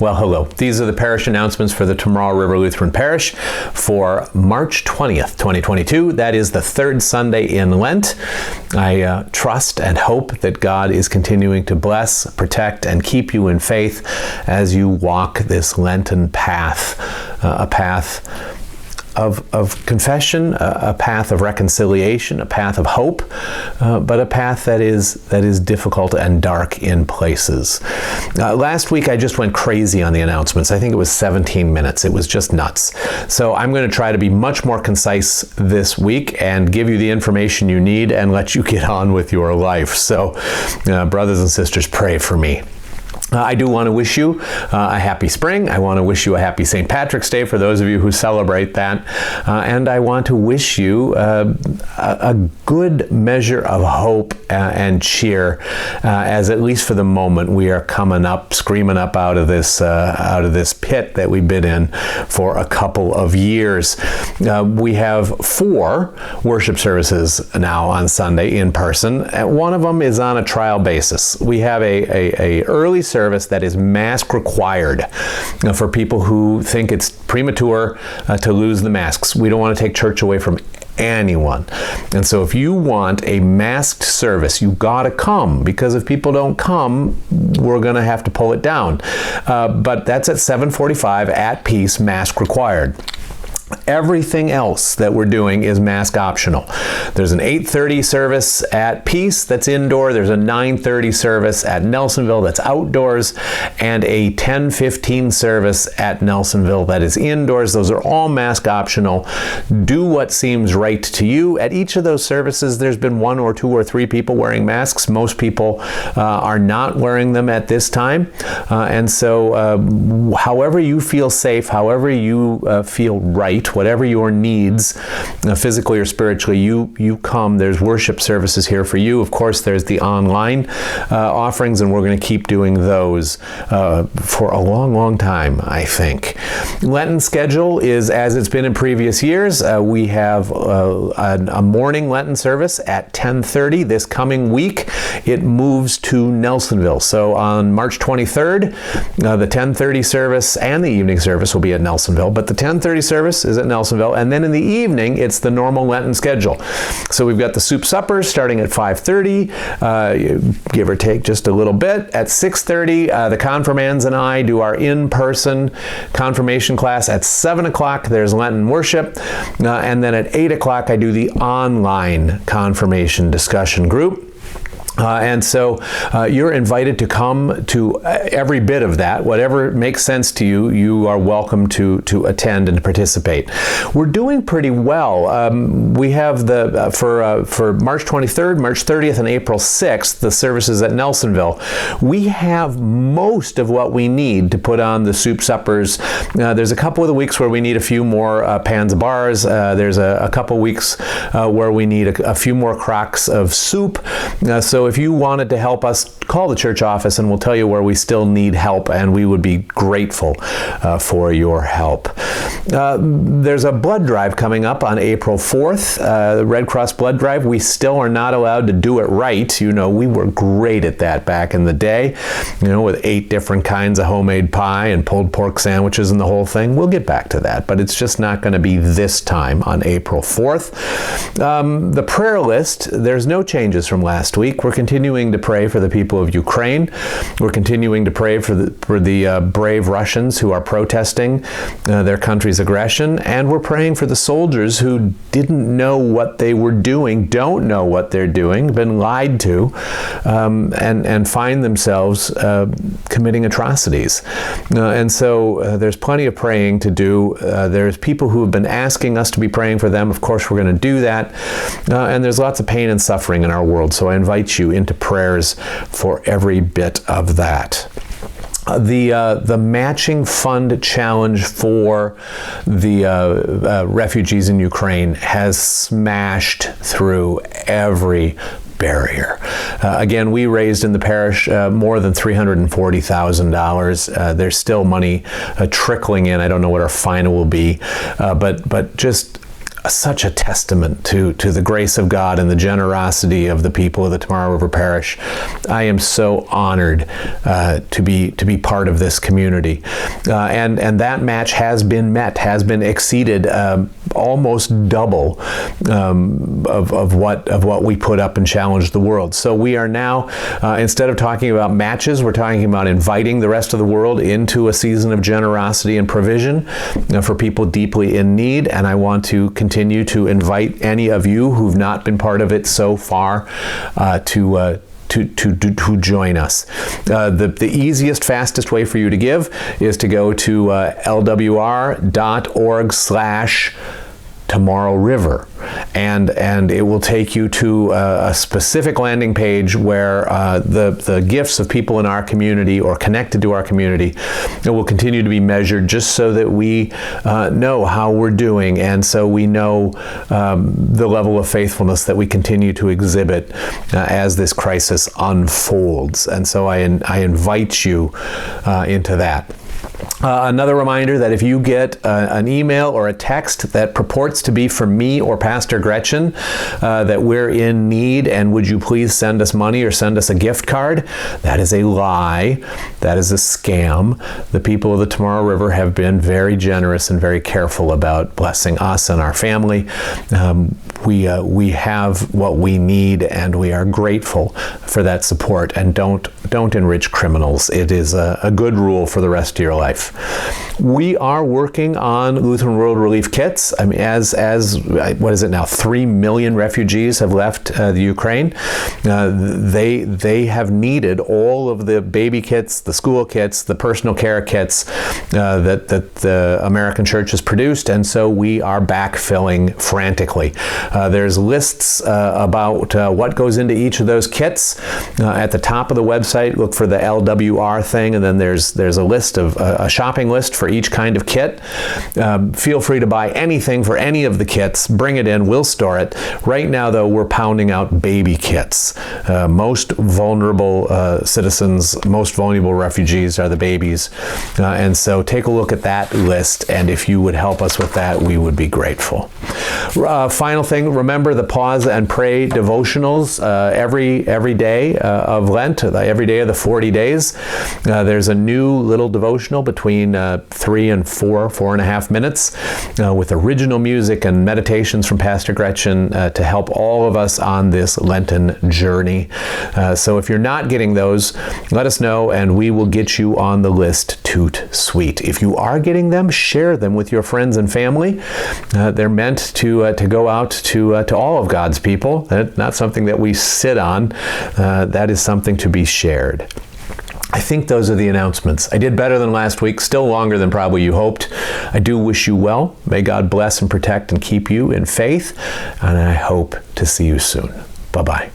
Well, hello. These are the parish announcements for the Tomorrow River Lutheran Parish for March 20th, 2022. That is the third Sunday in Lent. I trust and hope that God is continuing to bless, protect, and keep you in faith as you walk this Lenten path, a path of confession, a path of reconciliation, a path of hope, but a path that is difficult and dark in places. Last week I just went crazy on the announcements. I think it was 17 minutes. It was just nuts. So I'm going to try to be much more concise this week and give you the information you need and let you get on with your life. So brothers and sisters, pray for me. I do want to wish you a happy spring. I want to wish you a happy St. Patrick's Day for those of you who celebrate that. And I want to wish you a good measure of hope and cheer as, at least for the moment, we are coming up, screaming up out of this pit that we've been in for a couple of years. We have 4 worship services now on Sunday in person. One of them is on a trial basis. We have a early service that is mask required for people who think it's premature to lose the masks. We don't want to take church away from anyone. And so if you want a masked service, you got to come, because if people don't come, we're going to have to pull it down. But that's at 7:45 at Peace, mask required. Everything else that we're doing is mask optional. There's an 8:30 service at Peace that's indoor. There's a 9:30 service at Nelsonville that's outdoors, and a 10:15 service at Nelsonville that is indoors. Those are all mask optional. Do what seems right to you. At each of those services, there's been 1 or 2 or 3 people wearing masks. Most people are not wearing them at this time. And so however you feel safe, however you feel right, whatever your needs, physically or spiritually, you come. There's worship services here for you. Of course, there's the online offerings, and we're going to keep doing those for a long, long time, I think. Lenten Schedule is as it's been in previous years. We have a morning Lenten service at 10:30. This coming week, it moves to Nelsonville. So on March 23rd, the 10:30 service and the evening service will be at Nelsonville, but the 10:30 service is at Nelsonville, and then in the evening it's the normal Lenten schedule. So we've got the soup suppers starting at 5:30, give or take just a little bit. At 6:30, the confirmands and I do our in-person confirmation class. At 7 o'clock there's Lenten worship, and then at 8 o'clock I do the online confirmation discussion group. And so you're invited to come to every bit of that. Whatever makes sense to you, you are welcome to attend and participate. We're doing pretty well. We have for March 23rd, March 30th, and April 6th, the services at Nelsonville. We have most of what we need to put on the soup suppers. There's a couple of the weeks where we need a few more pans of bars. There's a couple weeks where we need a few more crocks of soup. So if you wanted to help us, call the church office and we'll tell you where we still need help, and we would be grateful for your help. There's a blood drive coming up on April 4th, the Red Cross blood drive. We still are not allowed to do it right. You know, we were great at that back in the day, with 8 different kinds of homemade pie and pulled pork sandwiches and the whole thing. We'll get back to that, but it's just not going to be this time on April 4th. The prayer list, there's no changes from last week. We're continuing to pray for the people of Ukraine. We're continuing to pray for the brave Russians who are protesting their country's aggression, and we're praying for the soldiers who didn't know what they were doing, don't know what they're doing, been lied to, and find themselves committing atrocities. And so there's plenty of praying to do. There's people who have been asking us to be praying for them. Of course, we're going to do that. And there's lots of pain and suffering in our world, so I invite you into prayers for every bit of that. The matching fund challenge for the refugees in Ukraine has smashed through every barrier. Again, we raised in the parish more than $340,000. There's still money trickling in. I don't know what our final will be, but just such a testament to the grace of God and the generosity of the people of the Tomorrow River Parish. I am so honored to be part of this community, and that match has been met, has been exceeded, almost double of what we put up and challenged the world. So we are now, instead of talking about matches, we're talking about inviting the rest of the world into a season of generosity and provision for people deeply in need. And I want to continue to invite any of you who've not been part of it so far to join us. The easiest, fastest way for you to give is to go to lwr.org/Tomorrow River, and it will take you to a specific landing page where the gifts of people in our community or connected to our community will continue to be measured, just so that we know how we're doing, and so we know the level of faithfulness that we continue to exhibit as this crisis unfolds. And so I invite you into that. Another reminder that if you get an email or a text that purports to be from me or Pastor Gretchen, that we're in need and would you please send us money or send us a gift card, that is a lie. That is a scam. The people of the Tomorrow River have been very generous and very careful about blessing us and our family. We have what we need, and we are grateful for that support. And don't enrich criminals. It is a good rule for the rest of your life. We are working on Lutheran World Relief kits. I mean, as what is it now? 3 million refugees have left the Ukraine. They have needed all of the baby kits, the school kits, the personal care kits that the American Church has produced, and so we are backfilling frantically. There's lists about what goes into each of those kits at the top of the website. Look for the LWR thing, and then there's a list of a shopping list for each kind of kit. Feel free to buy anything for any of the kits. Bring it in. We'll store it. Right now, though, we're pounding out baby kits. Most vulnerable citizens, most vulnerable refugees are the babies. And so take a look at that list, and if you would help us with that, we would be grateful. Final thing, remember the Pause and Pray devotionals every day of Lent, every day of the 40 days. There's a new little devotional between 3 and 4.5 minutes with original music and meditations from Pastor Gretchen to help all of us on this Lenten journey. So if you're not getting those, let us know and we will get you on the list toot sweet. If you are getting them, share them with your friends and family. They're meant to go out to all of God's people. That's not something that we sit on. That is something to be shared. I think those are the announcements. I did better than last week, still longer than probably you hoped. I do wish you well. May God bless and protect and keep you in faith, and I hope to see you soon. Bye-bye.